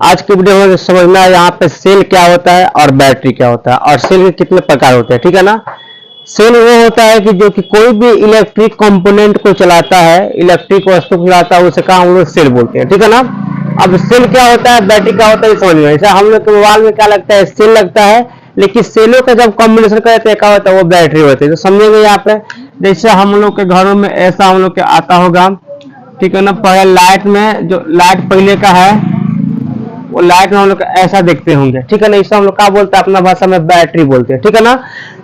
आज की वीडियो में समझना है यहाँ पे सेल क्या होता है और बैटरी क्या होता है और सेल के कितने प्रकार होते हैं, ठीक है ना। सेल वो होता है कि जो कि कोई भी इलेक्ट्रिक कंपोनेंट को चलाता है, इलेक्ट्रिक वस्तु को चलाता है, उसे कहा हम लोग सेल बोलते हैं, ठीक है ना। अब सेल क्या होता है, बैटरी क्या होता है, समझ में। जैसे हम लोग के मोबाइल में क्या लगता है, सेल लगता है, लेकिन सेलों का जब कॉम्बिनेशन करते हैं क्या होता है, वो बैटरी होती है। तो समझेंगे यहाँ पे। जैसे हम लोग के घरों में ऐसा हम लोग के आता होगा, ठीक है ना। पहले लाइट में जो लाइट पहले का है वो लाइट में हम लोग ऐसा देखते होंगे, ठीक है ना। इसको हम लोग क्या बोलते हैं, अपना भाषा में बैटरी बोलते हैं, ठीक है ना।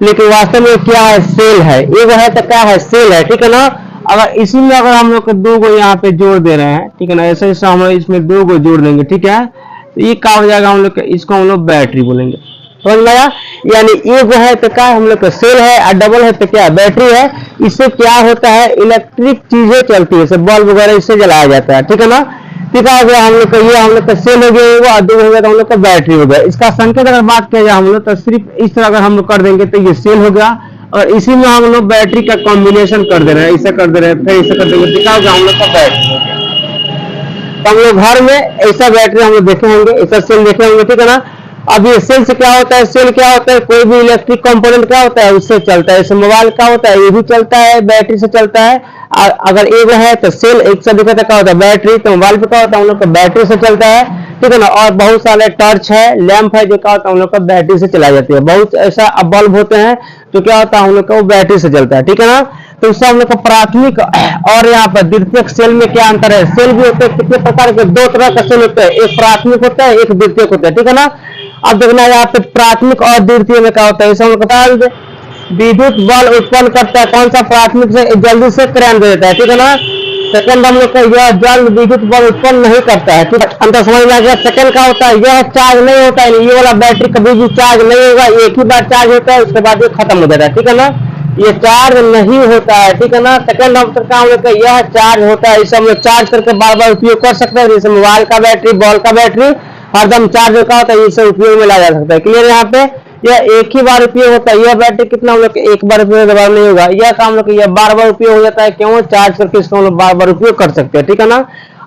लेकिन वास्तव में क्या है, सेल है। एक है तो क्या है, सेल है, ठीक है ना। अगर इसी में अगर हम लोग को दो को यहाँ पे जोड़ दे रहे हैं, ठीक है ना, ऐसे ऐसे हम इसमें दो को जोड़ देंगे, ठीक है। तो ये क्या हो जाएगा, हम लोग इसको हम लोग बैटरी बोलेंगे, समझ में आया। यानी एक है तो क्या हम लोग का सेल है और डबल है तो क्या बैटरी है। इससे क्या होता है, इलेक्ट्रिक चीजें चलती है, जैसे बल्ब वगैरह इससे जलाया जाता है, ठीक है ना। ठीक है, हम लोग का ये हम लोग का सेल हो गया और दो हो गया तो हम लोग का बैटरी हो गया। इसका संकेत अगर बात किया जाए हम लोग तो सिर्फ इस तरह अगर हम लोग कर देंगे तो ये सेल हो गया और इसी में हम लोग बैटरी का कॉम्बिनेशन कर दे रहे हैं, इसे कर दे रहे हैं, फिर इसे कर देंगे, ठीक है, हम लोग का बैटरी हो गया। तो हम लोग घर में ऐसा बैटरी हम लोग देखे होंगे, ऐसा सेल देखे होंगे, ठीक है ना। अब ये सेल से क्या होता है, सेल क्या होता है, कोई भी इलेक्ट्रिक कंपोनेंट क्या होता है उससे चलता है। जैसे मोबाइल क्या होता है, ये भी चलता है, बैटरी से चलता है। और अगर एक है तो सेल एक से दिखाता क्या होता है, बैटरी। तो मोबाइल पे क्या होता है, हम लोग का बैटरी से चलता है, ठीक है ना। और बहुत सारे टॉर्च है, लैंप है, जो क्या होता है हम लोग का बैटरी से चलाई जाती है। बहुत ऐसा बल्ब होते हैं तो क्या होता है हम लोग का वो बैटरी से चलता है, ठीक है ना। तो उससे हम लोग का प्राथमिक और यहाँ पर द्वितीयक सेल में क्या अंतर है। सेल भी होते हैं कितने प्रकार के, दो तरह का सेल होता है, एक प्राथमिक होता है, एक द्वितीयक होता है, ठीक है ना। अब देखना यहाँ पे प्राथमिक और द्वितीय में क्या होता है, इसे हम लोग बता दीजिए। विद्युत बल उत्पन्न करता है कौन सा, प्राथमिक से जल्दी से करंट दे देता है, ठीक है ना। सेकंड हम लोग का यह जल्द विद्युत बल उत्पन्न नहीं करता है, ठीक है। अंतर समझ में आ गया। सेकंड का होता है, यह चार्ज नहीं होता है, ये वाला बैटरी कभी भी चार्ज नहीं होगा, एक ही बार चार्ज होता है उसके बाद ये खत्म हो जाता है, ठीक है ना। ये चार्ज नहीं होता है, ठीक है ना। सेकंड ऑप्शन का हम लोग का यह चार्ज होता है, इसे हम लोग चार्ज करके बार बार उपयोग कर सकते हैं। जैसे मोबाइल का बैटरी, बॉल का बैटरी हरदम चार्ज का होता है, इसे उपयोग में लाया जा सकता है। क्लियर यहाँ पे। यह एक ही बार उपयोग होता है, यह बैटरी कितना हम लोग एक बार उपयोग बार नहीं होगा। यह काम लोग यह बार बार उपयोग हो जाता है, क्यों, चार्ज करके इसको हम लोग बार बार उपयोग कर सकते हैं, ठीक है ना।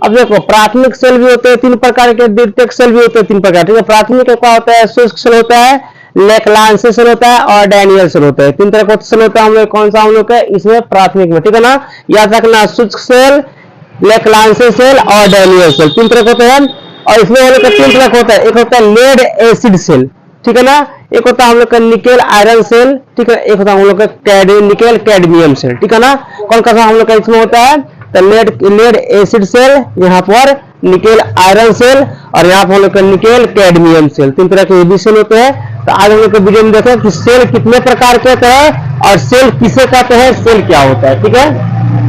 अब देखो प्राथमिक सेल भी होते हैं तीन प्रकार के, द्वितीयक सेल भी होते हैं तीन प्रकार, ठीक है। प्राथमिक क्या होता है, शुष्क सेल होता है, लेक्लांस सेल होता है और डैनियल सेल होता है। तीन तरह का सेल होता है हम लोग, कौन सा हम लोग का इसमें प्राथमिक में, ठीक है ना। याद रखना, शुष्क सेल, लेक्लांस सेल और डैनियल सेल तीन तरह के होते हैं। और इसमें हम लोग का तीन तरह होता है, एक होता है लेड एसिड सेल, ठीक है ना। एक होता है हम लोग का निकेल आयरन सेल, ठीक है। एक होता है हम लोग का निकेल कैडमियम सेल, ठीक है ना। कौन सा हम लोग का इसमें होता है, तो लेड एसिड सेल, यहाँ पर निकेल आयरन सेल और यहाँ पर हम लोग का निकेल कैडमियम सेल, तीन तरह के ये भी सेल होते हैं। तो आज हम लोग के वीडियो में देखें कि सेल कितने प्रकार के होते हैं और सेल किसे कहते हैं, सेल क्या होता है, ठीक है।